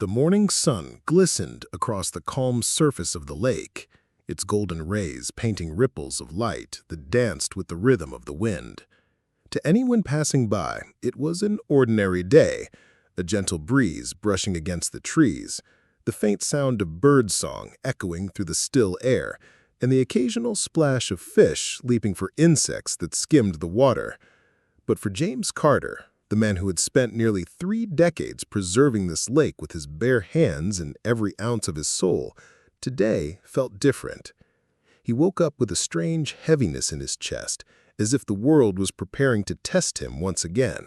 The morning sun glistened across the calm surface of the lake, its golden rays painting ripples of light that danced with the rhythm of the wind. To anyone passing by, it was an ordinary day, a gentle breeze brushing against the trees, the faint sound of birdsong echoing through the still air, and the occasional splash of fish leaping for insects that skimmed the water. But for James Carter, the man who had spent nearly 3 decades preserving this lake with his bare hands and every ounce of his soul, today felt different. He woke up with a strange heaviness in his chest, as if the world was preparing to test him once again.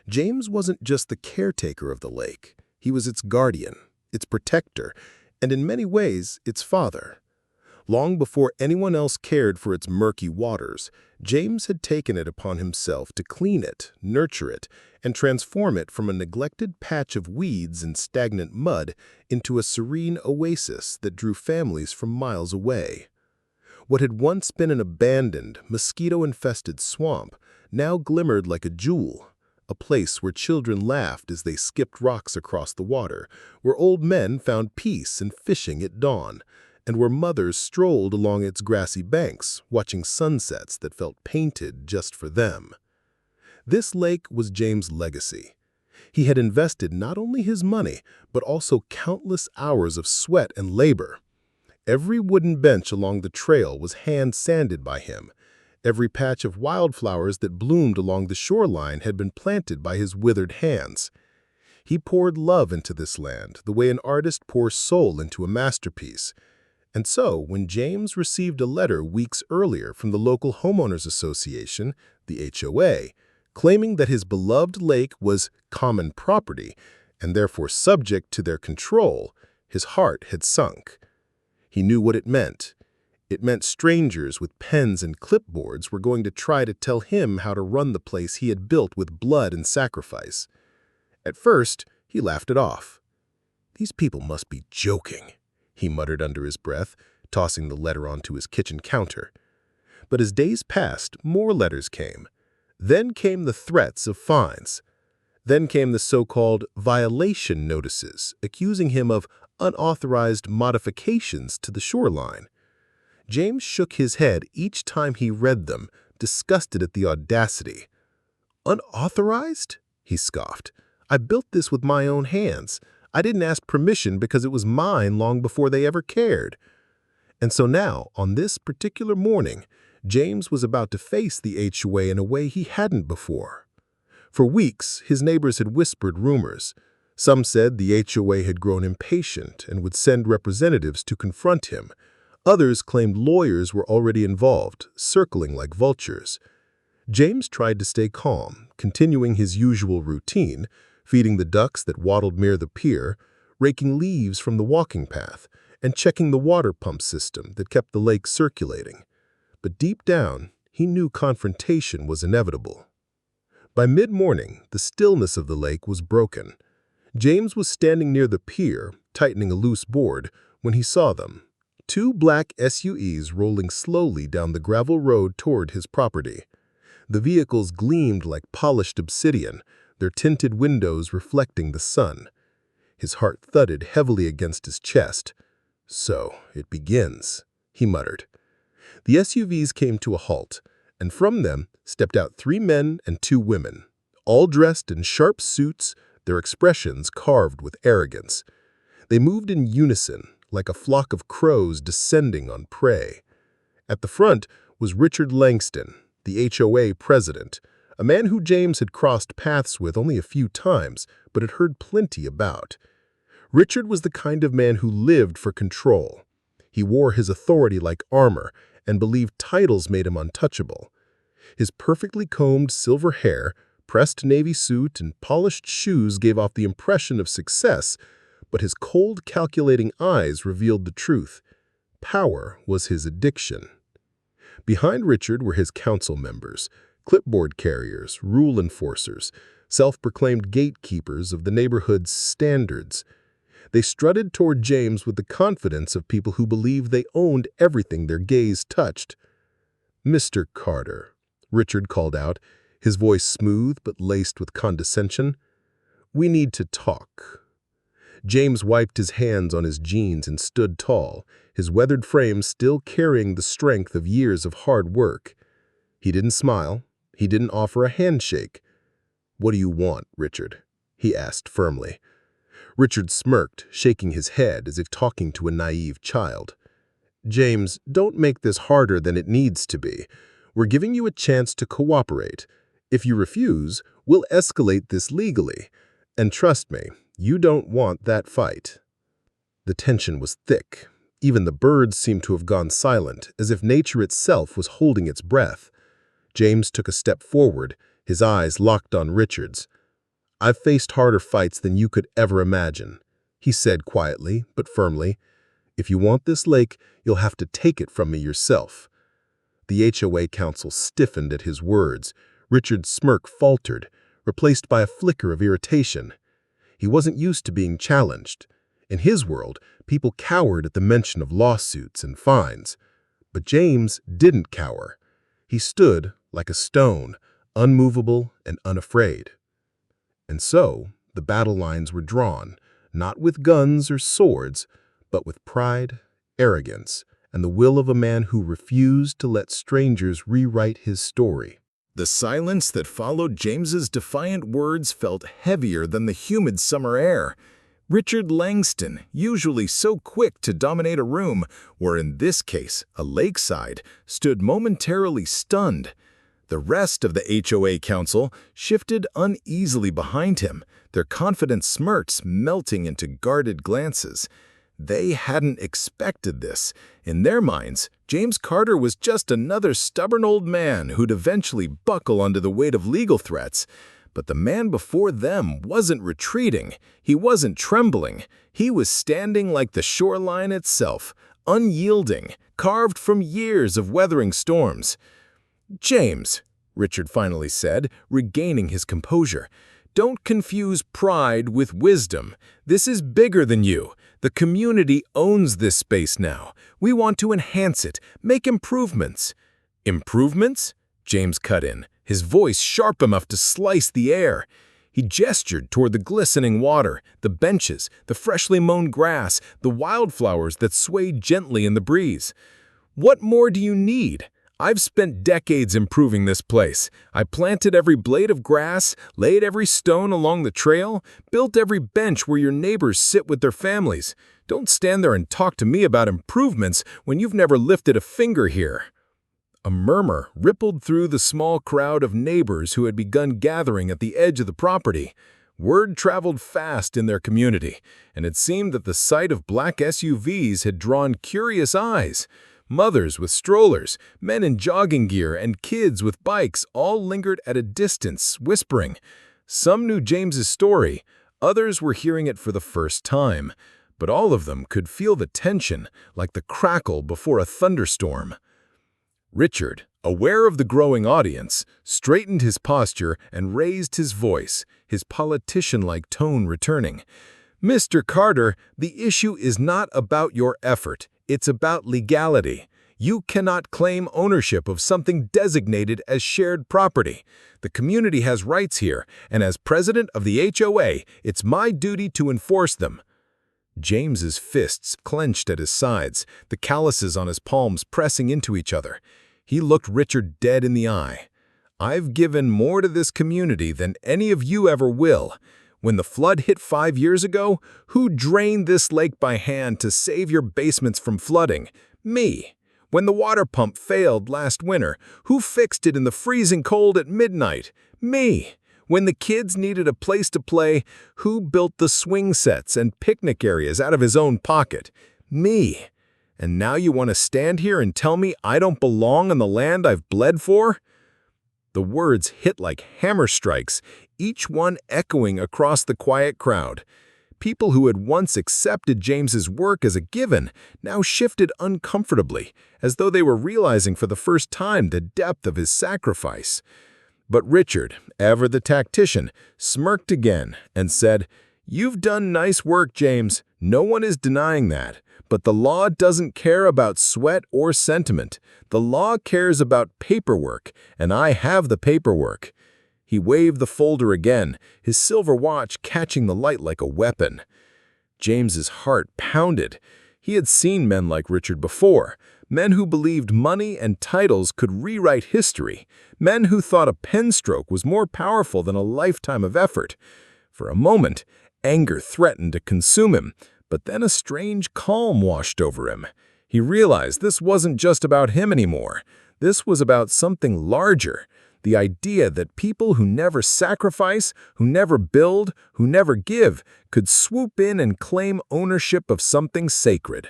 James wasn't just the caretaker of the lake. He was its guardian, its protector, and in many ways, its father. Long before anyone else cared for its murky waters, James had taken it upon himself to clean it, nurture it, and transform it from a neglected patch of weeds and stagnant mud into a serene oasis that drew families from miles away. What had once been an abandoned, mosquito-infested swamp now glimmered like a jewel, a place where children laughed as they skipped rocks across the water, where old men found peace in fishing at dawn, and where mothers strolled along its grassy banks, watching sunsets that felt painted just for them. This lake was James' legacy. He had invested not only his money, but also countless hours of sweat and labor. Every wooden bench along the trail was hand-sanded by him. Every patch of wildflowers that bloomed along the shoreline had been planted by his withered hands. He poured love into this land the way an artist pours soul into a masterpiece. And so, when James received a letter weeks earlier from the local homeowners association, the HOA, claiming that his beloved lake was common property and therefore subject to their control, his heart had sunk. He knew what it meant. It meant strangers with pens and clipboards were going to try to tell him how to run the place he had built with blood and sacrifice. At first, he laughed it off. "These people must be joking," he muttered under his breath, tossing the letter onto his kitchen counter. But as days passed, more letters came. Then came the threats of fines. Then came the so-called violation notices, accusing him of unauthorized modifications to the shoreline. James shook his head each time he read them, disgusted at the audacity. "Unauthorized?" he scoffed. "I built this with my own hands. I didn't ask permission because it was mine long before they ever cared." And so now, on this particular morning, James was about to face the HOA in a way he hadn't before. For weeks, his neighbors had whispered rumors. Some said the HOA had grown impatient and would send representatives to confront him. Others claimed lawyers were already involved, circling like vultures. James tried to stay calm, continuing his usual routine, feeding the ducks that waddled near the pier, raking leaves from the walking path, and checking the water pump system that kept the lake circulating. But deep down, he knew confrontation was inevitable. By mid-morning, the stillness of the lake was broken. James was standing near the pier, tightening a loose board, when he saw them. 2 black SUVs rolling slowly down the gravel road toward his property. The vehicles gleamed like polished obsidian, their tinted windows reflecting the sun. His heart thudded heavily against his chest. "So it begins," he muttered. The SUVs came to a halt, and from them stepped out 3 men and 2 women, all dressed in sharp suits, their expressions carved with arrogance. They moved in unison, like a flock of crows descending on prey. At the front was Richard Langston, the HOA president, a man who James had crossed paths with only a few times, but had heard plenty about. Richard was the kind of man who lived for control. He wore his authority like armor and believed titles made him untouchable. His perfectly combed silver hair, pressed navy suit, and polished shoes gave off the impression of success, but his cold, calculating eyes revealed the truth. Power was his addiction. Behind Richard were his council members, clipboard carriers, rule enforcers, self-proclaimed gatekeepers of the neighborhood's standards. They strutted toward James with the confidence of people who believed they owned everything their gaze touched. "Mr. Carter," Richard called out, his voice smooth but laced with condescension, "we need to talk." James wiped his hands on his jeans and stood tall, his weathered frame still carrying the strength of years of hard work. He didn't smile. He didn't offer a handshake. "What do you want, Richard?" he asked firmly. Richard smirked, shaking his head as if talking to a naive child. "James, don't make this harder than it needs to be. We're giving you a chance to cooperate. If you refuse, we'll escalate this legally. And trust me, you don't want that fight." The tension was thick. Even the birds seemed to have gone silent, as if nature itself was holding its breath. James took a step forward, his eyes locked on Richard's. "I've faced harder fights than you could ever imagine," he said quietly but firmly. "If you want this lake, you'll have to take it from me yourself." The HOA council stiffened at his words. Richard's smirk faltered, replaced by a flicker of irritation. He wasn't used to being challenged. In his world, people cowered at the mention of lawsuits and fines. But James didn't cower. He stood like a stone, unmovable and unafraid. And so, the battle lines were drawn, not with guns or swords, but with pride, arrogance, and the will of a man who refused to let strangers rewrite his story. The silence that followed James's defiant words felt heavier than the humid summer air. Richard Langston, usually so quick to dominate a room, or in this case, a lakeside, stood momentarily stunned. The rest of the HOA council shifted uneasily behind him, their confident smirks melting into guarded glances. They hadn't expected this. In their minds, James Carter was just another stubborn old man who'd eventually buckle under the weight of legal threats. But the man before them wasn't retreating. He wasn't trembling. He was standing like the shoreline itself, unyielding, carved from years of weathering storms. "James," Richard finally said, regaining his composure, "don't confuse pride with wisdom. This is bigger than you. The community owns this space now. We want to enhance it, make improvements." "Improvements?" James cut in, his voice sharp enough to slice the air. He gestured toward the glistening water, the benches, the freshly mown grass, the wildflowers that swayed gently in the breeze. "What more do you need? I've spent decades improving this place. I planted every blade of grass, laid every stone along the trail, built every bench where your neighbors sit with their families. Don't stand there and talk to me about improvements when you've never lifted a finger here." A murmur rippled through the small crowd of neighbors who had begun gathering at the edge of the property. Word traveled fast in their community, and it seemed that the sight of black SUVs had drawn curious eyes. Mothers with strollers, men in jogging gear, and kids with bikes all lingered at a distance, whispering. Some knew James's story, others were hearing it for the first time, but all of them could feel the tension, like the crackle before a thunderstorm. Richard, aware of the growing audience, straightened his posture and raised his voice, his politician-like tone returning. "Mr. Carter, the issue is not about your effort. It's about legality. You cannot claim ownership of something designated as shared property. The community has rights here, and as president of the HOA, it's my duty to enforce them." James's fists clenched at his sides, the calluses on his palms pressing into each other. He looked Richard dead in the eye. "I've given more to this community than any of you ever will. When the flood hit 5 years ago, who drained this lake by hand to save your basements from flooding? Me. When the water pump failed last winter, who fixed it in the freezing cold at midnight? Me. When the kids needed a place to play, who built the swing sets and picnic areas out of his own pocket? Me. And now you want to stand here and tell me I don't belong on the land I've bled for?" The words hit like hammer strikes, each one echoing across the quiet crowd. People who had once accepted James's work as a given now shifted uncomfortably, as though they were realizing for the first time the depth of his sacrifice. But Richard, ever the tactician, smirked again and said, "You've done nice work, James. No one is denying that. But the law doesn't care about sweat or sentiment. The law cares about paperwork, and I have the paperwork." He waved the folder again, his silver watch catching the light like a weapon. James's heart pounded. He had seen men like Richard before, men who believed money and titles could rewrite history, men who thought a pen stroke was more powerful than a lifetime of effort. For a moment, anger threatened to consume him, but then a strange calm washed over him. He realized this wasn't just about him anymore. This was about something larger. The idea that people who never sacrifice, who never build, who never give, could swoop in and claim ownership of something sacred.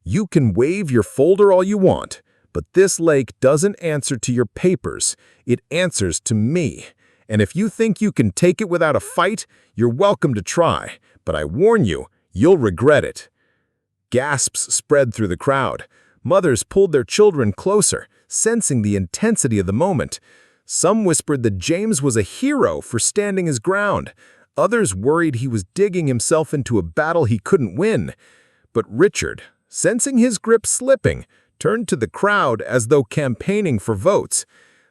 You can wave your folder all you want, but this lake doesn't answer to your papers. It answers to me. And if you think you can take it without a fight, you're welcome to try. But I warn you, you'll regret it. Gasps spread through the crowd. Mothers pulled their children closer, sensing the intensity of the moment. Some whispered that James was a hero for standing his ground. Others worried he was digging himself into a battle he couldn't win. But Richard, sensing his grip slipping, turned to the crowd as though campaigning for votes.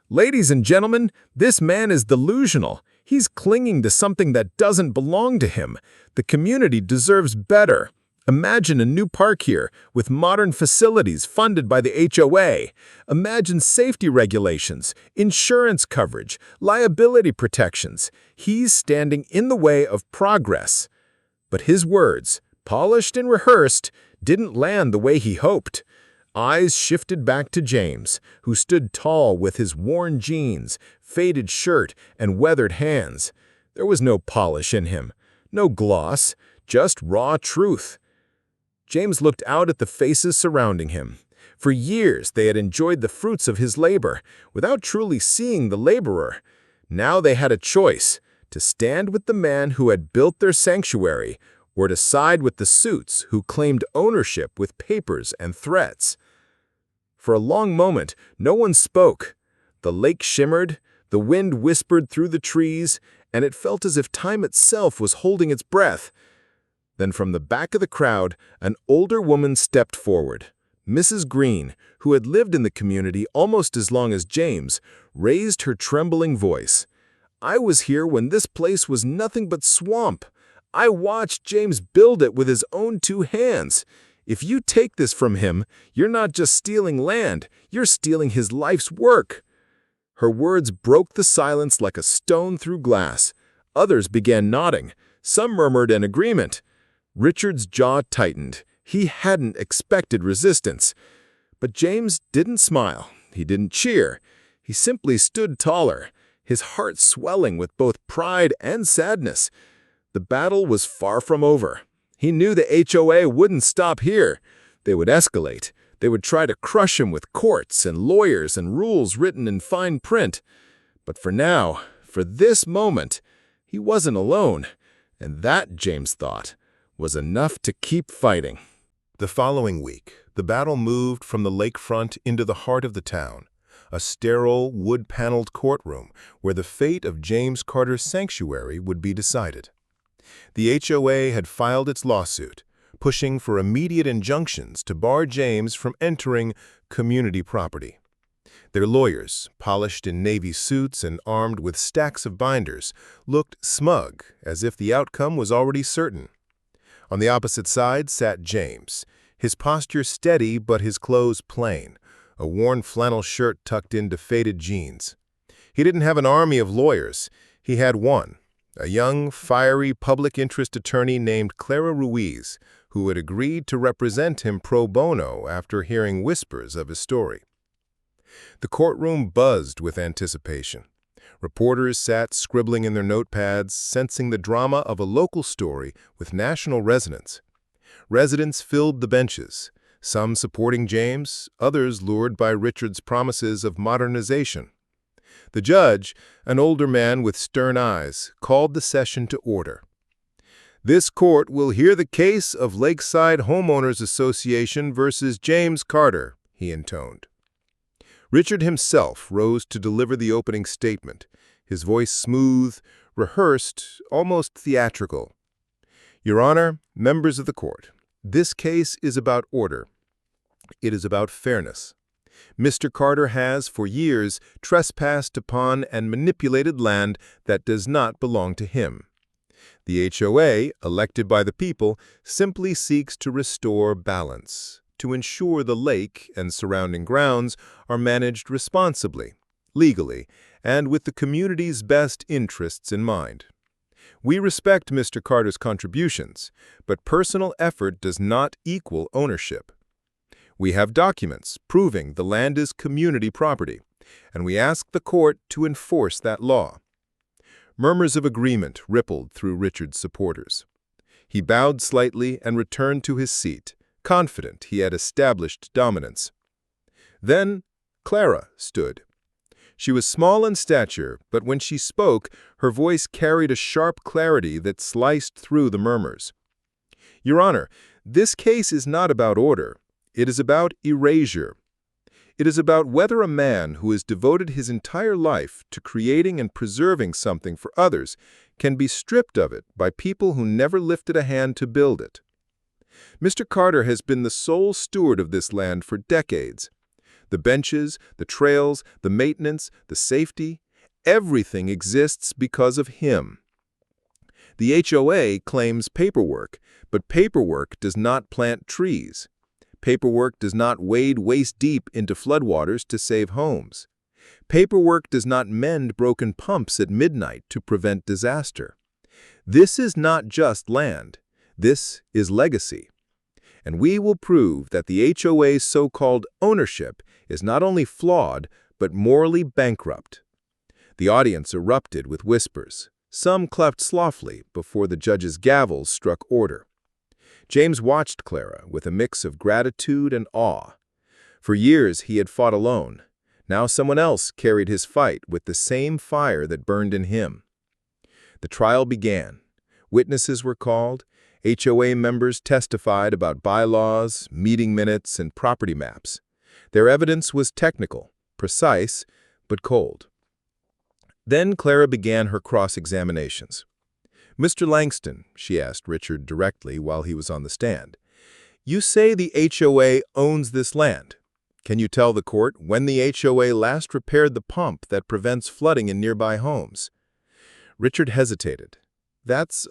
"Ladies and gentlemen, this man is delusional. He's clinging to something that doesn't belong to him. The community deserves better. Imagine a new park here, with modern facilities funded by the HOA. Imagine safety regulations, insurance coverage, liability protections. He's standing in the way of progress." But his words, polished and rehearsed, didn't land the way he hoped. Eyes shifted back to James, who stood tall with his worn jeans, faded shirt, and weathered hands. There was no polish in him, no gloss, just raw truth. James looked out at the faces surrounding him. For years, they had enjoyed the fruits of his labor, without truly seeing the laborer. Now they had a choice, to stand with the man who had built their sanctuary, or to side with the suits who claimed ownership with papers and threats. For a long moment, no one spoke. The lake shimmered, the wind whispered through the trees, and it felt as if time itself was holding its breath. Then from the back of the crowd, an older woman stepped forward. Mrs. Green, who had lived in the community almost as long as James, raised her trembling voice. "I was here when this place was nothing but swamp. I watched James build it with his own 2 hands. If you take this from him, you're not just stealing land, you're stealing his life's work." Her words broke the silence like a stone through glass. Others began nodding. Some murmured in agreement. Richard's jaw tightened. He hadn't expected resistance. But James didn't smile. He didn't cheer. He simply stood taller, his heart swelling with both pride and sadness. The battle was far from over. He knew the HOA wouldn't stop here. They would escalate. They would try to crush him with courts and lawyers and rules written in fine print. But for now, for this moment, he wasn't alone. And that, James thought, was enough to keep fighting. The following week, the battle moved from the lakefront into the heart of the town, a sterile, wood-paneled courtroom where the fate of James Carter's sanctuary would be decided. The HOA had filed its lawsuit, pushing for immediate injunctions to bar James from entering community property. Their lawyers, polished in navy suits and armed with stacks of binders, looked smug, as if the outcome was already certain. On the opposite side sat James, his posture steady but his clothes plain, a worn flannel shirt tucked into faded jeans. He didn't have an army of lawyers. He had one, a young, fiery public interest attorney named Clara Ruiz, who had agreed to represent him pro bono after hearing whispers of his story. The courtroom buzzed with anticipation. Reporters sat scribbling in their notepads, sensing the drama of a local story with national resonance. Residents filled the benches, some supporting James, others lured by Richard's promises of modernization. The judge, an older man with stern eyes, called the session to order. "This court will hear the case of Lakeside Homeowners Association versus James Carter," he intoned. Richard himself rose to deliver the opening statement, his voice smooth, rehearsed, almost theatrical. "Your Honor, members of the court, this case is about order. It is about fairness. Mr. Carter has, for years, trespassed upon and manipulated land that does not belong to him. The HOA, elected by the people, simply seeks to restore balance, to ensure the lake and surrounding grounds are managed responsibly, legally, and with the community's best interests in mind. We respect Mr. Carter's contributions, but personal effort does not equal ownership. We have documents proving the land is community property, and we ask the court to enforce that law. Murmurs of agreement rippled through Richard's supporters. He bowed slightly and returned to his seat, confident he had established dominance. Then Clara stood. She was small in stature, but when she spoke, her voice carried a sharp clarity that sliced through the murmurs. "Your Honor, this case is not about order. It is about erasure. It is about whether a man who has devoted his entire life to creating and preserving something for others can be stripped of it by people who never lifted a hand to build it. Mr. Carter has been the sole steward of this land for decades. The benches, the trails, the maintenance, the safety, everything exists because of him. The HOA claims paperwork, but paperwork does not plant trees. Paperwork does not wade waist-deep into floodwaters to save homes. Paperwork does not mend broken pumps at midnight to prevent disaster. This is not just land. This is legacy. And we will prove that the HOA's so-called ownership is not only flawed, but morally bankrupt." The audience erupted with whispers. Some clapped softly before the judge's gavel struck order. James watched Clara with a mix of gratitude and awe. For years he had fought alone. Now someone else carried his fight with the same fire that burned in him. The trial began. Witnesses were called. HOA members testified about bylaws, meeting minutes, and property maps. Their evidence was technical, precise, but cold. Then Clara began her cross-examinations. "Mr. Langston," she asked Richard directly while he was on the stand, "you say the HOA owns this land. Can you tell the court when the HOA last repaired the pump that prevents flooding in nearby homes?" Richard hesitated. "That's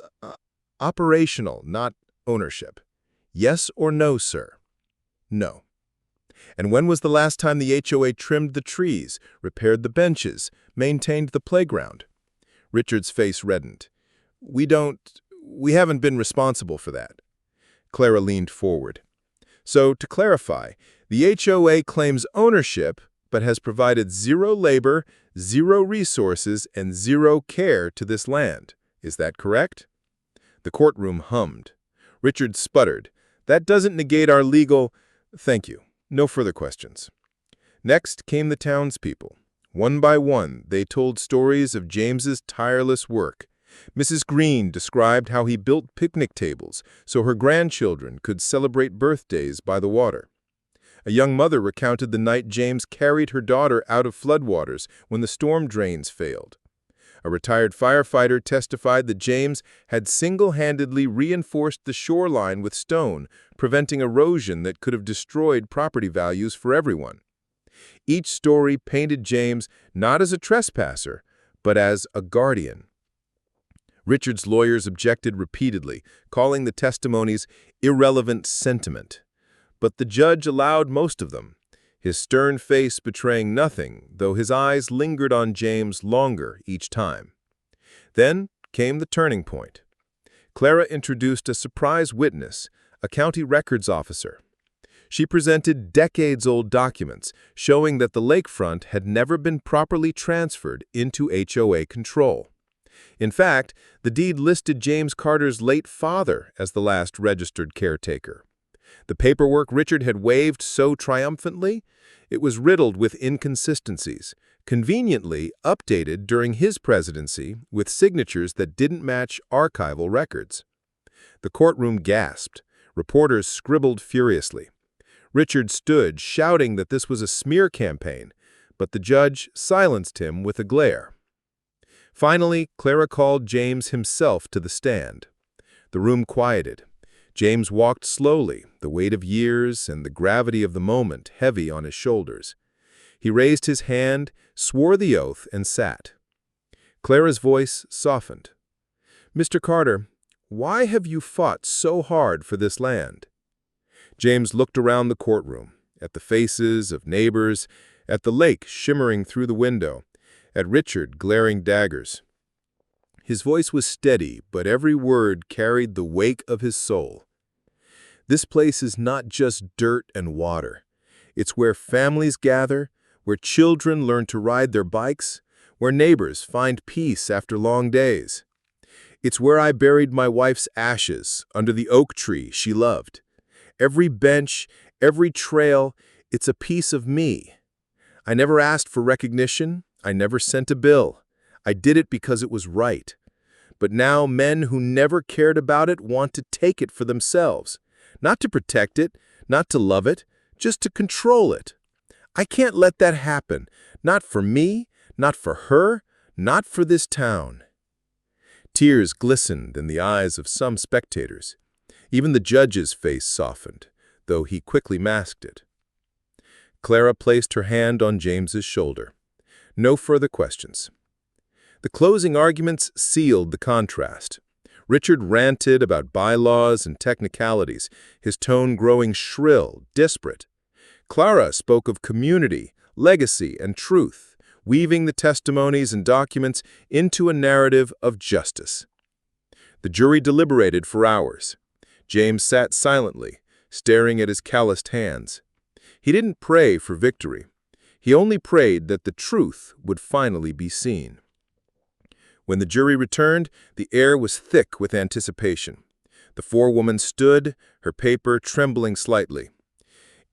operational, not ownership. Yes or no, sir?" "No." "And when was the last time the HOA trimmed the trees, repaired the benches, maintained the playground?" Richard's face reddened. We haven't been responsible for that." Clara leaned forward. "So, to clarify, the HOA claims ownership, but has provided zero labor, zero resources, and zero care to this land. Is that correct?" The courtroom hummed. Richard sputtered. "That doesn't negate our legal—" "Thank you. No further questions." Next came the townspeople. One by one, they told stories of James's tireless work. Mrs. Green described how he built picnic tables so her grandchildren could celebrate birthdays by the water. A young mother recounted the night James carried her daughter out of floodwaters when the storm drains failed. A retired firefighter testified that James had single-handedly reinforced the shoreline with stone, preventing erosion that could have destroyed property values for everyone. Each story painted James not as a trespasser, but as a guardian. Richard's lawyers objected repeatedly, calling the testimonies irrelevant sentiment. But the judge allowed most of them, his stern face betraying nothing, though his eyes lingered on James longer each time. Then came the turning point. Clara introduced a surprise witness, a county records officer. She presented decades-old documents showing that the lakefront had never been properly transferred into HOA control. In fact, the deed listed James Carter's late father as the last registered caretaker. The paperwork Richard had waved so triumphantly, it was riddled with inconsistencies, conveniently updated during his presidency with signatures that didn't match archival records. The courtroom gasped. Reporters scribbled furiously. Richard stood, shouting that this was a smear campaign, but the judge silenced him with a glare. Finally, Clara called James himself to the stand. The room quieted. James walked slowly, the weight of years and the gravity of the moment heavy on his shoulders. He raised his hand, swore the oath, and sat. Clara's voice softened. "Mr. Carter, why have you fought so hard for this land?" James looked around the courtroom, at the faces of neighbors, at the lake shimmering through the window, at Richard glaring daggers. His voice was steady, but every word carried the weight of his soul. This place is not just dirt and water. It's where families gather, where children learn to ride their bikes, where neighbors find peace after long days. It's where I buried my wife's ashes under the oak tree she loved. Every bench, every trail, it's a piece of me. I never asked for recognition. I never sent a bill. I did it because it was right. But now men who never cared about it want to take it for themselves. Not to protect it, not to love it, just to control it. I can't let that happen. Not for me, not for her, not for this town. Tears glistened in the eyes of some spectators. Even the judge's face softened, though he quickly masked it. Clara placed her hand on James's shoulder. No further questions. The closing arguments sealed the contrast. Richard ranted about bylaws and technicalities, his tone growing shrill, desperate. Clara spoke of community, legacy, and truth, weaving the testimonies and documents into a narrative of justice. The jury deliberated for hours. James sat silently, staring at his calloused hands. He didn't pray for victory. He only prayed that the truth would finally be seen. When the jury returned, the air was thick with anticipation. The forewoman stood, her paper trembling slightly.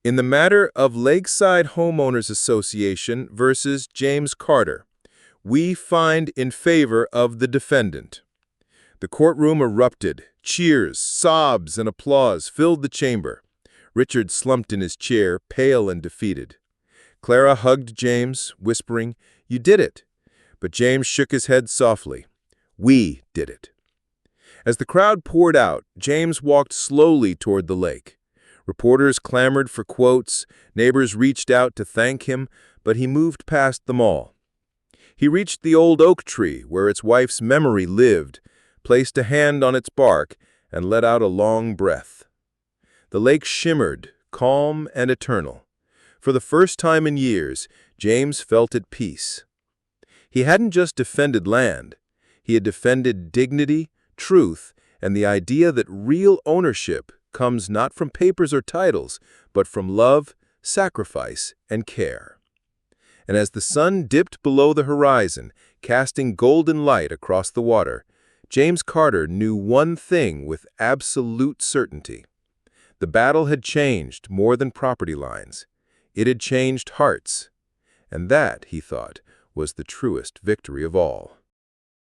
In the matter of Lakeside Homeowners Association versus James Carter, we find in favor of the defendant. The courtroom erupted. Cheers, sobs, and applause filled the chamber. Richard slumped in his chair, pale and defeated. Clara hugged James, whispering, "You did it." But James shook his head softly. "We did it." As the crowd poured out, James walked slowly toward the lake. Reporters clamored for quotes, neighbors reached out to thank him, but he moved past them all. He reached the old oak tree where its wife's memory lived, placed a hand on its bark, and let out a long breath. The lake shimmered, calm and eternal. For the first time in years, James felt at peace. He hadn't just defended land. He had defended dignity, truth, and the idea that real ownership comes not from papers or titles, but from love, sacrifice, and care. And as the sun dipped below the horizon, casting golden light across the water, James Carter knew one thing with absolute certainty. The battle had changed more than property lines. It had changed hearts. And that, he thought, was the truest victory of all.